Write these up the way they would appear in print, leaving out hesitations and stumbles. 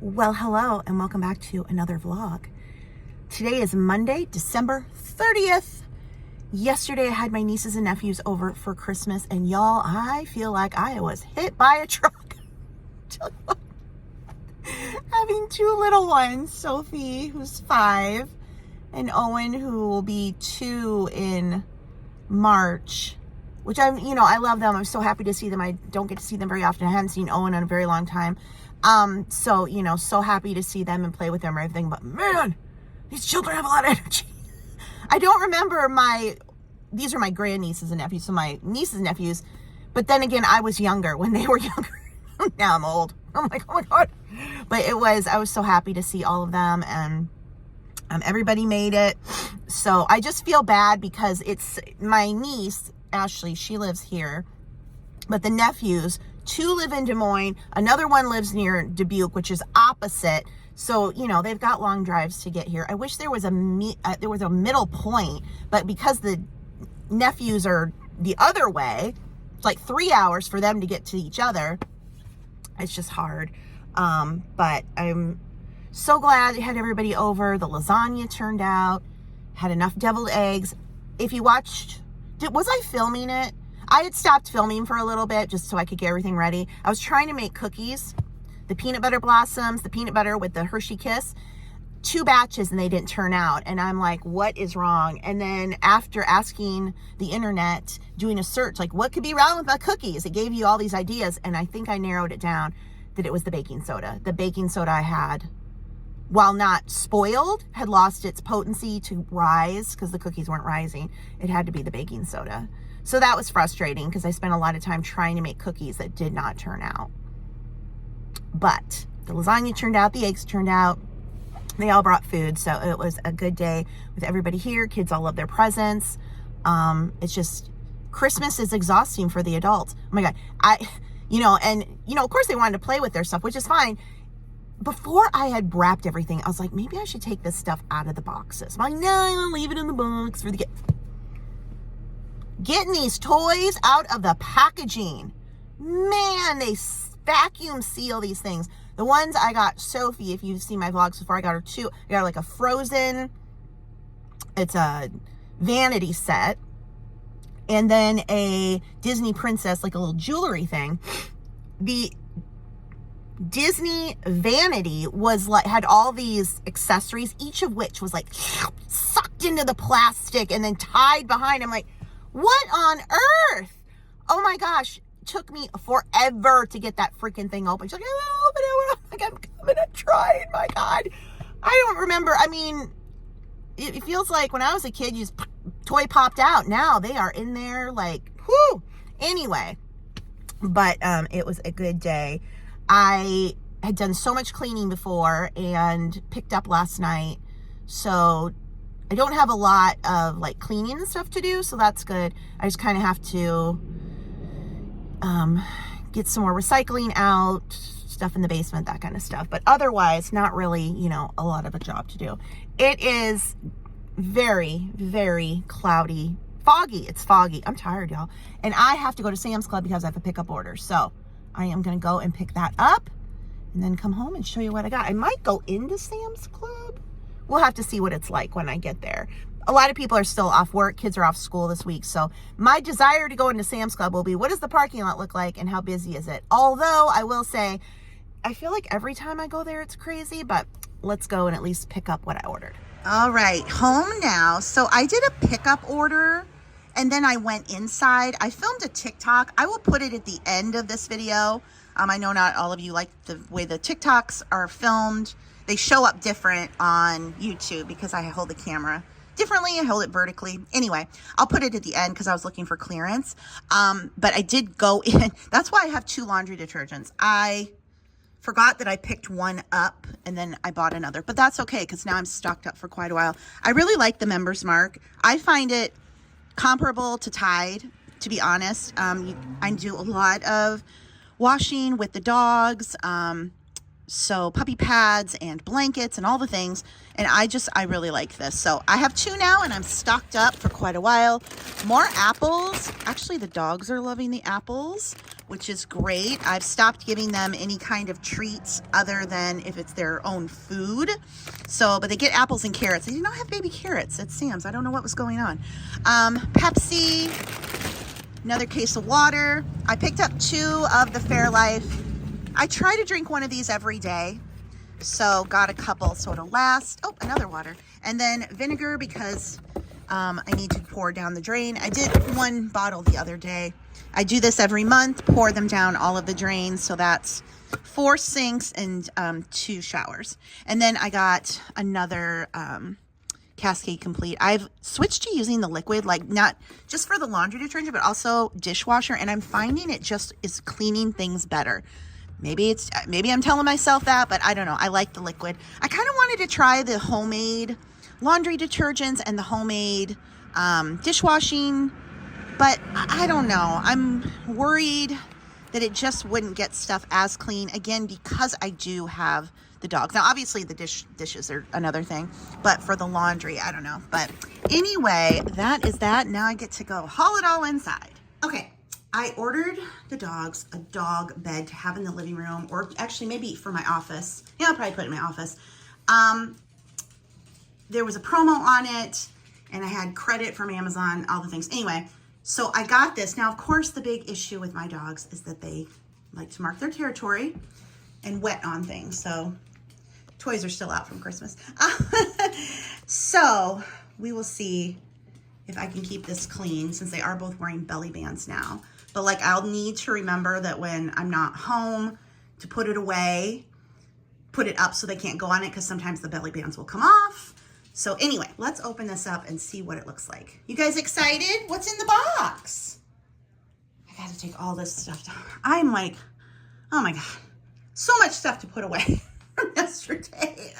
Well, hello and welcome back to another vlog. Today is Monday, December 30th. Yesterday I had my nieces and nephews over for Christmas, and y'all, I feel like I was hit by a truck. Having two little ones, Sophie, who's 5, and Owen, who will be 2 in March, which I love them. I'm so happy to see them. I don't get to see them very often. I haven't seen Owen in a very long time. So happy to see them and play with them and everything, but man, these children have a lot of energy. I don't remember these are my grandnieces and nephews, so my nieces and nephews, but then again, I was younger when they were younger. Now I'm old. I'm like, oh my God. But I was so happy to see all of them, and everybody made it. So I just feel bad because it's my niece, Ashley, she lives here, but the nephews, 2 live in Des Moines, another one lives near Dubuque, which is opposite. So, they've got long drives to get here. I wish there was a middle point, but because the nephews are the other way, it's like 3 hours for them to get to each other. It's just hard. But I'm so glad I had everybody over. The lasagna turned out, had enough deviled eggs. If you watched, was I filming it? I had stopped filming for a little bit just so I could get everything ready. I was trying to make cookies, the peanut butter blossoms, the peanut butter with the Hershey Kiss, 2 batches, and they didn't turn out. And I'm like, what is wrong? And then after asking the internet, doing a search, like what could be wrong with my cookies? It gave you all these ideas. And I think I narrowed it down that it was the baking soda. The baking soda I had, while not spoiled, had lost its potency to rise because the cookies weren't rising. It had to be the baking soda. So that was frustrating because I spent a lot of time trying to make cookies that did not turn out. But the lasagna turned out, the eggs turned out. They all brought food, so it was a good day with everybody here. Kids all love their presents. It's just, Christmas is exhausting for the adults. Oh my God. Of course they wanted to play with their stuff, which is fine. Before I had wrapped everything, I was like, maybe I should take this stuff out of the boxes. I'm like, no, I'll leave it in the box for the kids. Getting these toys out of the packaging. Man, they vacuum seal these things. The ones I got Sophie, if you've seen my vlogs before, I got her 2. I got her like a Frozen, it's a vanity set, and then a Disney princess, like a little jewelry thing. The Disney vanity had all these accessories, each of which was like sucked into the plastic and then tied behind. I'm like, what on earth? Oh my gosh. It took me forever to get that freaking thing open. She's like, I open it. I'm like, I'm coming to try it. My God. I don't remember. I mean, it feels like when I was a kid, toy popped out. Now they are in there like, whoo. Anyway, but it was a good day. I had done so much cleaning before and picked up last night. So I don't have a lot of like cleaning and stuff to do, so that's good. I just kind of have to get some more recycling out, stuff in the basement, that kind of stuff. But otherwise, not really, a lot of a job to do. It is very, very cloudy, foggy. It's foggy. I'm tired, y'all. And I have to go to Sam's Club because I have a pickup order. So I am going to go and pick that up and then come home and show you what I got. I might go into Sam's Club. We'll have to see what it's like when I get there. A lot of people are still off work. Kids are off school this week. So my desire to go into Sam's Club will be, what does the parking lot look like and how busy is it? Although I will say, I feel like every time I go there, it's crazy, but let's go and at least pick up what I ordered. All right, home now. So I did a pickup order and then I went inside. I filmed a TikTok. I will put it at the end of this video. I know not all of you like the way the TikToks are filmed. They show up different on YouTube because I hold the camera differently. I hold it vertically. Anyway, I'll put it at the end because I was looking for clearance. But I did go in. That's why I have 2 laundry detergents. I forgot that I picked one up and then I bought another. But that's okay because now I'm stocked up for quite a while. I really like the Member's Mark. I find it comparable to Tide, to be honest. I do a lot of washing with the dogs. So puppy pads and blankets and all the things. And I really like this. So I have 2 now and I'm stocked up for quite a while. More apples. Actually, the dogs are loving the apples, which is great. I've stopped giving them any kind of treats other than if it's their own food. So, but they get apples and carrots. They do not have baby carrots at Sam's. I don't know what was going on. Pepsi, another case of water. I picked up 2 of the Fairlife. I try to drink one of these every day. So got a couple so it'll last. Oh, another water. And then vinegar because I need to pour down the drain. I did 1 bottle the other day. I do this every month, pour them down all of the drains. So that's 4 sinks and 2 showers. And then I got another Cascade Complete. I've switched to using the liquid, like not just for the laundry detergent, but also dishwasher. And I'm finding it just is cleaning things better. Maybe I'm telling myself that, but I don't know. I like the liquid. I kind of wanted to try the homemade laundry detergents and the homemade dishwashing, but I don't know. I'm worried that it just wouldn't get stuff as clean, again, because I do have the dogs. Now, obviously, the dishes are another thing, but for the laundry, I don't know. But anyway, that is that. Now I get to go haul it all inside. Okay, I ordered the dogs a dog bed to have in the living room, or actually maybe for my office. Yeah, I'll probably put it in my office. There was a promo on it, and I had credit from Amazon, all the things. Anyway, so I got this. Now, of course, the big issue with my dogs is that they like to mark their territory and wet on things. So toys are still out from Christmas. So we will see if I can keep this clean since they are both wearing belly bands now. But like I'll need to remember that when I'm not home to put it away, put it up so they can't go on it because sometimes the belly bands will come off. So anyway, let's open this up and see what it looks like. You guys excited? What's in the box? I got to take all this stuff down. I'm like, oh my God, so much stuff to put away from yesterday.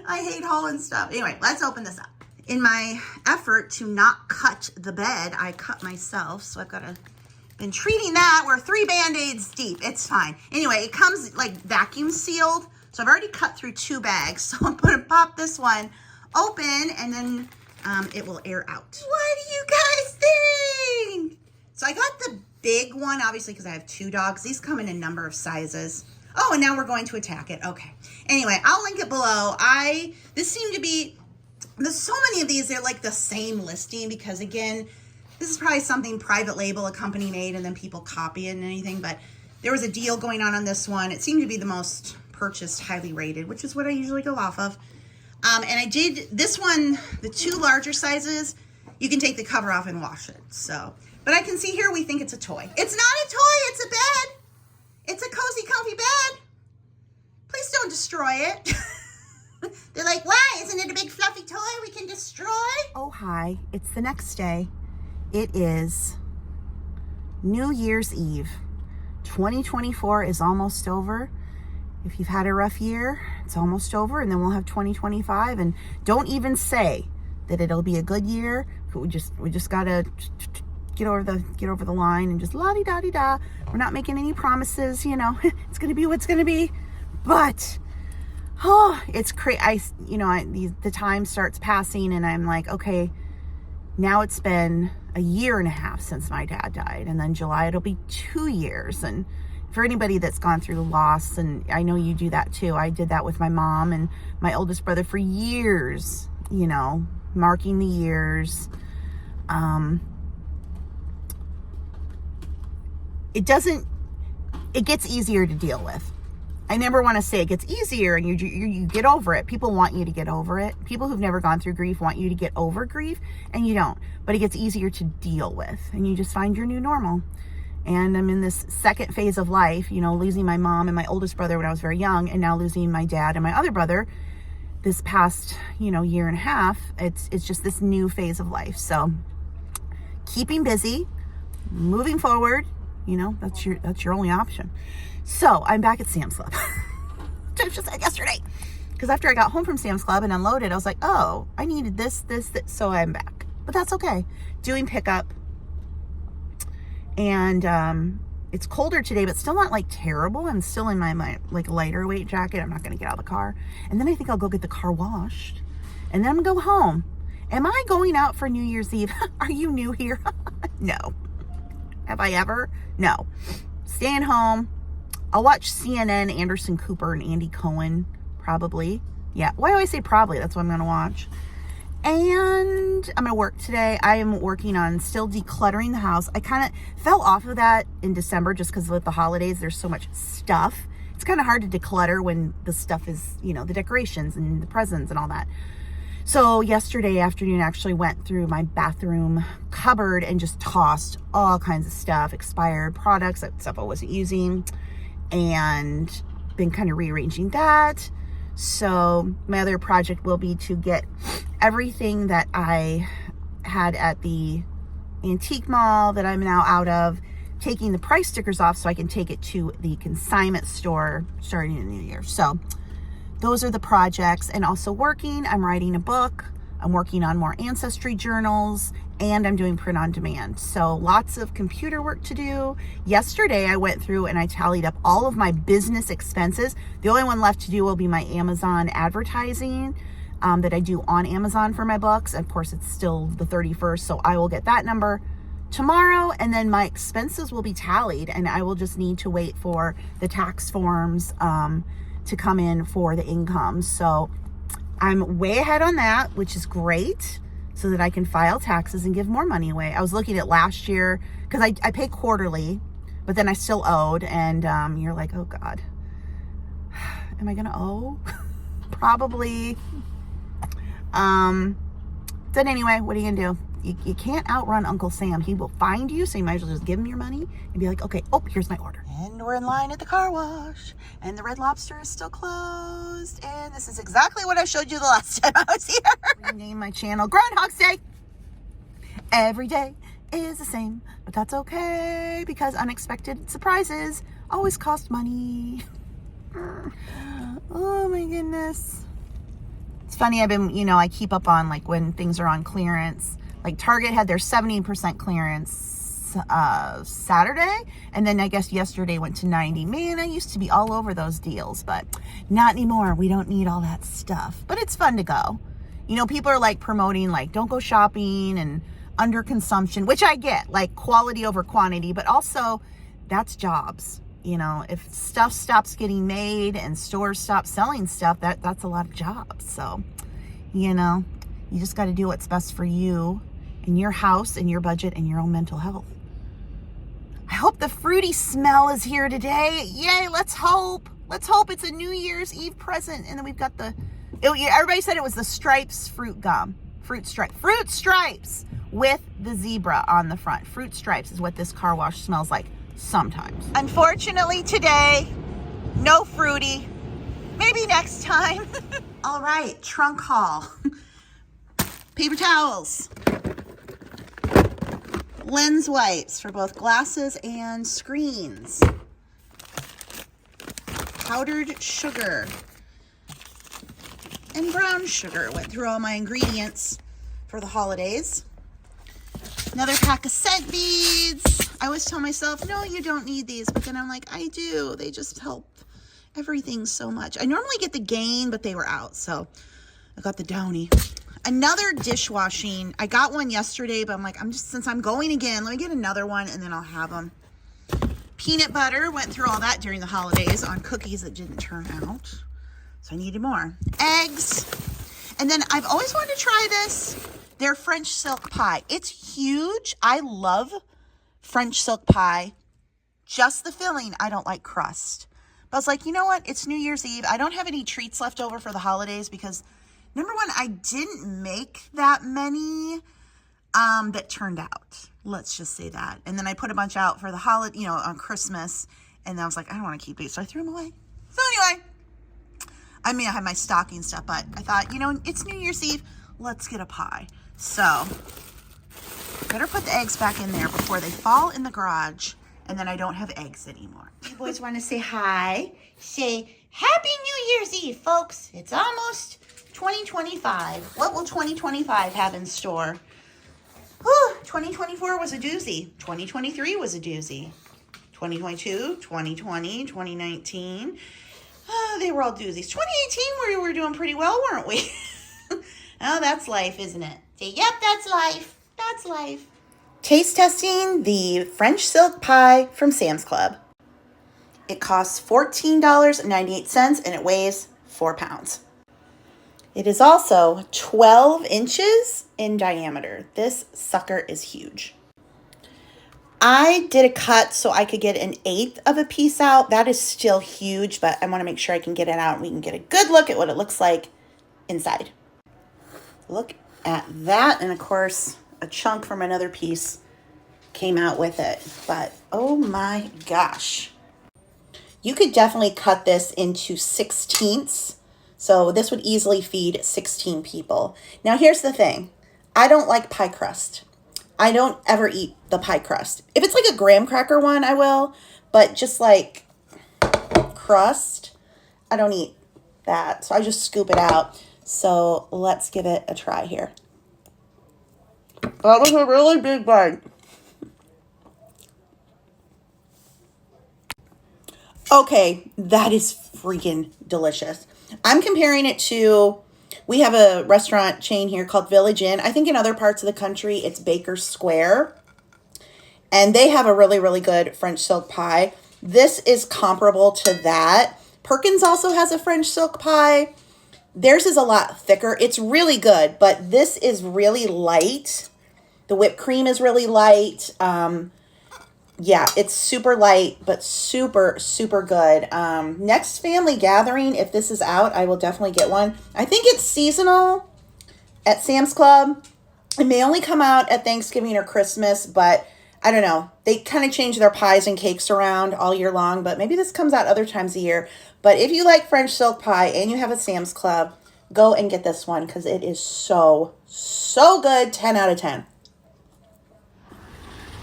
I hate hauling stuff. Anyway, let's open this up. In my effort to not cut the bed, I cut myself. So I've been treating that. We're 3 Band-Aids deep. It's fine. Anyway, it comes like vacuum sealed. So I've already cut through 2 bags. So I'm going to pop this one open and then it will air out. What do you guys think? So I got the big one, obviously, because I have 2 dogs. These come in a number of sizes. Oh, and now we're going to attack it. Okay. Anyway, I'll link it below. This seemed to be, there's so many of these, they're like the same listing because, again, this is probably something private label a company made and then people copy it and anything, but there was a deal going on this one. It seemed to be the most purchased, highly rated, which is what I usually go off of. And I did this one, the 2 larger sizes, you can take the cover off and wash it. So, but I can see here we think it's a toy. It's not a toy, it's a bed. It's a cozy, comfy bed. Please don't destroy it. They're like, why? Isn't it a big fluffy toy we can destroy? Oh, hi. It's the next day. It is New Year's Eve. 2024 is almost over. If you've had a rough year, it's almost over, and then we'll have 2025. And don't even say that it'll be a good year. We just gotta get over the line and just la-di-da-di-da. We're not making any promises, you know. It's gonna be what's gonna be. But it's crazy. The time starts passing, and I'm like, okay, now it's been a year and a half since my dad died, and then July it'll be 2 years. And for anybody that's gone through loss, and I know you do that too, I did that with my mom and my oldest brother for years, you know, marking the years. It gets easier to deal with. I never want to say it gets easier and you get over it. People want you to get over it. People who've never gone through grief want you to get over grief, and you don't. But it gets easier to deal with, and you just find your new normal. And I'm in this second phase of life, you know, losing my mom and my oldest brother when I was very young, and now losing my dad and my other brother this past, year and a half. It's just this new phase of life. So keeping busy, moving forward, that's your only option. So I'm back at Sam's Club. I just said yesterday, because after I got home from Sam's Club and unloaded, I was like, oh, I needed this. So I'm back, but that's okay. Doing pickup. And it's colder today, but still not like terrible. I'm still in my like lighter weight jacket. I'm not going to get out of the car. And then I think I'll go get the car washed, and then I'm going to go home. Am I going out for New Year's Eve? Are you new here? No. Have I ever? No. staying home. I'll watch CNN, Anderson Cooper and Andy Cohen, probably. Yeah, why do I say probably? That's what I'm going to watch. And I'm going to work today. I am working on still decluttering the house. I kind of fell off of that in December just because with the holidays, there's so much stuff. It's kind of hard to declutter when the stuff is, you know, the decorations and the presents and all that. So yesterday afternoon, I actually went through my bathroom cupboard and just tossed all kinds of stuff, expired products, stuff I wasn't using, and been kind of rearranging that. So my other project will be to get everything that I had at the antique mall that I'm now out of, taking the price stickers off so I can take it to the consignment store starting in the new year. So those are the projects. And also working, I'm writing a book, I'm working on more ancestry journals, and I'm doing print on demand. So lots of computer work to do. Yesterday, I went through and I tallied up all of my business expenses. The only one left to do will be my Amazon advertising that I do on Amazon for my books. Of course, it's still the 31st, so I will get that number tomorrow, and then my expenses will be tallied, and I will just need to wait for the tax forms to come in for the income. So I'm way ahead on that, which is great, so that I can file taxes and give more money away. I was looking at last year, because I pay quarterly, but then I still owed, and you're like, oh God, am I gonna owe? Probably. But anyway, what are you gonna do? You can't outrun Uncle Sam. He will find you, so you might as well just give him your money and be like, okay, oh, here's my order. And we're in line at the car wash, and the Red Lobster is still closed, and this is exactly what I showed you the last time I was here. Rename my channel Groundhog's Day. Every day is the same, but that's okay, because unexpected surprises always cost money. Oh my goodness. It's funny, I keep up on like when things are on clearance. Like Target had their 70% clearance Saturday, and then I guess yesterday went to 90. Man, I used to be all over those deals, but not anymore. We don't need all that stuff, but it's fun to go. You know, people are like promoting like don't go shopping and under consumption, which I get, like quality over quantity, but also that's jobs. You know, if stuff stops getting made and stores stop selling stuff, that's a lot of jobs. So, you know, you just got to do what's best for you and your house and your budget and your own mental health. I hope the fruity smell is here today. Yay, let's hope. Let's hope it's a New Year's Eve present. And then we've got everybody said it was the Stripes fruit gum. Fruit Stripes with the zebra on the front. Fruit Stripes is what this car wash smells like. Sometimes. Unfortunately today, no fruity. Maybe next time. All right, trunk haul. Paper towels. Lens wipes for both glasses and screens. Powdered sugar. And brown sugar. Went through all my ingredients for the holidays. Another pack of scent beads. I always tell myself, no, you don't need these. But then I'm like, I do. They just help everything so much. I normally get the Gain, but they were out. So I got the Downy. Another dishwashing. I got one yesterday, but I'm like, since I'm going again, let me get another one and then I'll have them. Peanut butter. Went through all that during the holidays on cookies that didn't turn out. So I needed more. Eggs. And then I've always wanted to try this. Their French silk pie. It's huge. I love French silk pie. Just the filling. I don't like crust. But I was like, you know what? It's New Year's Eve. I don't have any treats left over for the holidays because, number one, I didn't make that many that turned out. Let's just say that. And then I put a bunch out for the holiday, on Christmas. And then I was like, I don't want to keep these. So I threw them away. So anyway, I have my stocking stuff, but I thought, it's New Year's Eve. Let's get a pie. So, better put the eggs back in there before they fall in the garage, and then I don't have eggs anymore. You boys want to say hi? Say, Happy New Year's Eve, folks. It's almost 2025. What will 2025 have in store? Whew, 2024 was a doozy. 2023 was a doozy. 2022, 2020, 2019. They were all doozies. 2018, we were doing pretty well, weren't we? Oh, that's life, isn't it? Say, yep, that's life. That's life. Taste testing the French silk pie from Sam's Club. It costs $14.98 and it weighs 4 pounds. It is also 12 inches in diameter. This sucker is huge. I did a cut so I could get 1/8 of a piece out. That is still huge, but I want to make sure I can get it out and we can get a good look at what it looks like inside. Look at that. And of course, a chunk from another piece came out with it. But oh my gosh. You could definitely cut this into 16ths. So this would easily feed 16 people. Now here's the thing. I don't like pie crust. I don't ever eat the pie crust. If it's like a graham cracker one, I will. But just like crust, I don't eat that. So I just scoop it out. So let's give it a try here. That was a really big bite. Okay, that is freaking delicious. I'm comparing it to, we have a restaurant chain here called Village Inn. I think in other parts of the country, it's Baker Square. And they have a really, really good French silk pie. This is comparable to that. Perkins also has a French silk pie. Theirs is a lot thicker. It's really good, but this is really light. The whipped cream is really light. Yeah, it's super light, but super, super good. Next family gathering, if this is out, I will definitely get one. I think it's seasonal at Sam's Club. It may only come out at Thanksgiving or Christmas, but I don't know. They kind of change their pies and cakes around all year long, but maybe this comes out other times a year. But if you like French silk pie and you have a Sam's Club, go and get this one because it is so, so good. 10 out of 10.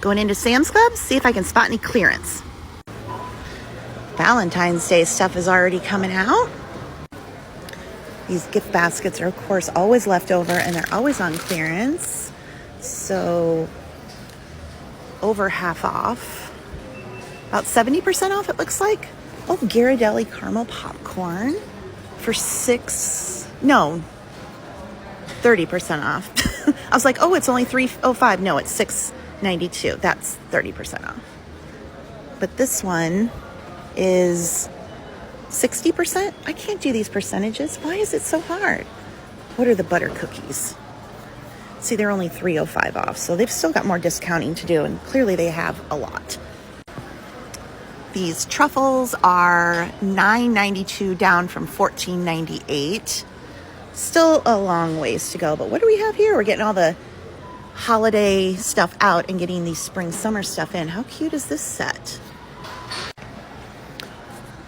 Going into Sam's Club, see if I can spot any clearance. Valentine's Day stuff is already coming out. These gift baskets are, of course, always left over and they're always on clearance. So, over half off. About 70% off, it looks like. Oh, Ghirardelli caramel popcorn for 30% off. I was like, oh, it's only $3.05. No, it's $6.92. That's 30% off. But this one is 60%. I can't do these percentages. Why is it so hard? What are the butter cookies? See, they're only $3.05 off, so they've still got more discounting to do, and clearly they have a lot. These truffles are $9.92 down from $14.98. Still a long ways to go, but what do we have here? We're getting all the holiday stuff out and getting the spring summer stuff in. How cute is this set?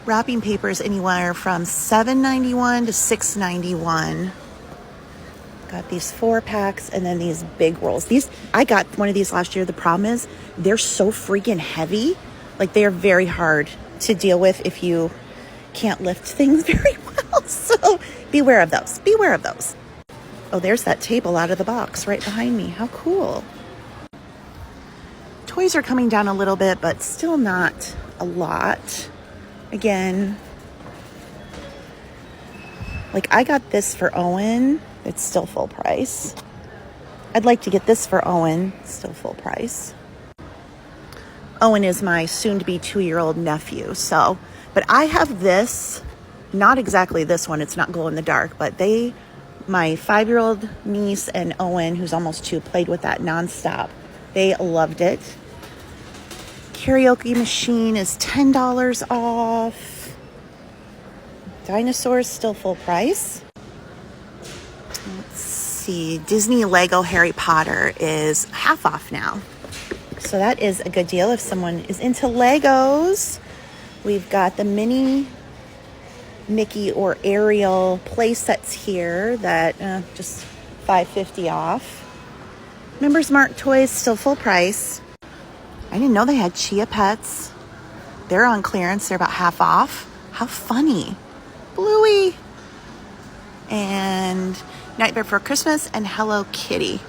Wrapping papers anywhere from $7.91 to $6.91. Got these 4-packs and then these big rolls. I got one of these last year. The problem is they're so freaking heavy. Like, they are very hard to deal with if you can't lift things very well. So beware of those. Beware of those. Oh, there's that table out of the box right behind me. How cool. Toys are coming down a little bit, but still not a lot. Again, like, I got this for Owen. It's still full price. I'd like to get this for Owen. Still full price. Owen is my soon-to-be 2-year-old nephew. But I have this, not exactly this one. It's not glow in the dark, but my 5-year-old niece and Owen, who's almost 2, played with that nonstop. They loved it. Karaoke machine is $10 off. Dinosaurs still full price. Let's see. Disney Lego Harry Potter is half off now. So that is a good deal if someone is into Legos. We've got the mini Mickey or Ariel play sets here that just $5.50 off. Members Mark toys still full price. I didn't know they had Chia Pets. They're on clearance. They're about half off. How funny. Bluey. And Nightmare Before Christmas and Hello Kitty.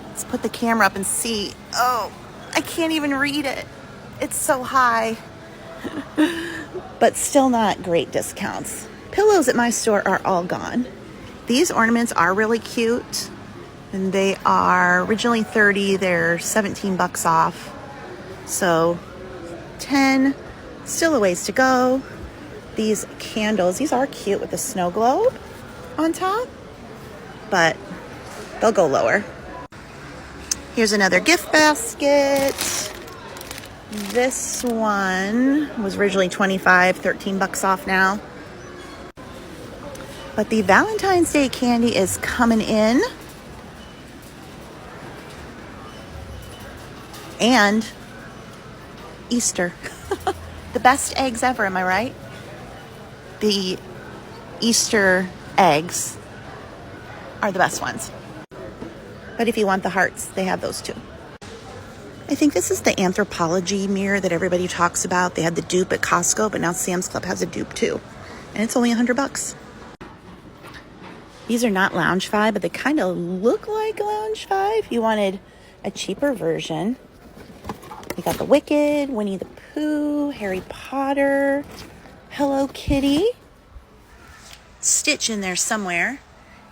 Let's put the camera up and see. Oh, I can't even read it. It's so high. But still not great discounts. Pillows at my store are all gone. These ornaments are really cute. And they are originally $30. They're $17 off. So $10. Still a ways to go. These candles, these are cute with the snow globe on top, but they'll go lower. Here's another gift basket. This one was originally $25, $13 off now. But the Valentine's Day candy is coming in. And Easter. The best eggs ever, am I right? The Easter eggs are the best ones. But if you want the hearts, they have those too. I think this is the Anthropology mirror that everybody talks about. They had the dupe at Costco, but now Sam's Club has a dupe too. And it's only $100. These are not Lounge-Fi, but they kind of look like Lounge-Fi if you wanted a cheaper version. We got the Wicked, Winnie the Pooh, Harry Potter, Hello Kitty, Stitch in there somewhere.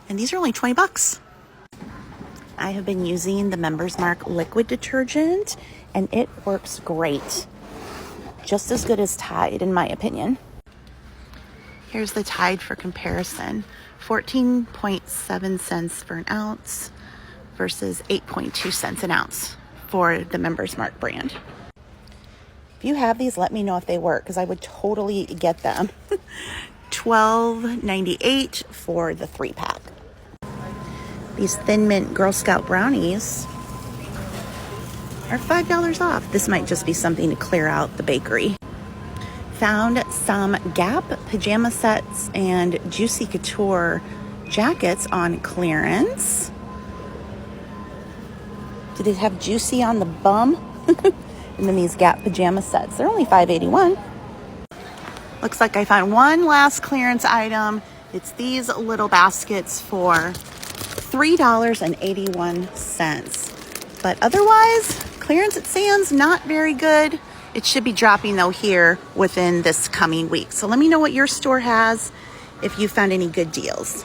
And these are only $20. I have been using the Members Mark liquid detergent, and it works great. Just as good as Tide, in my opinion. Here's the Tide for comparison. 14.7 cents for an ounce versus 8.2 cents an ounce for the Members Mark brand. If you have these, let me know if they work, because I would totally get them. $12.98 for the 3-pack. These Thin Mint Girl Scout brownies are $5 off. This might just be something to clear out the bakery. Found some Gap pajama sets and Juicy Couture jackets on clearance. Did it have Juicy on the bum? And then these Gap pajama sets, they're only $5.81. Looks like I found one last clearance item. It's these little baskets for $3.81. But otherwise, clearance at Sam's, not very good. It should be dropping though here within this coming week. So let me know what your store has if you found any good deals.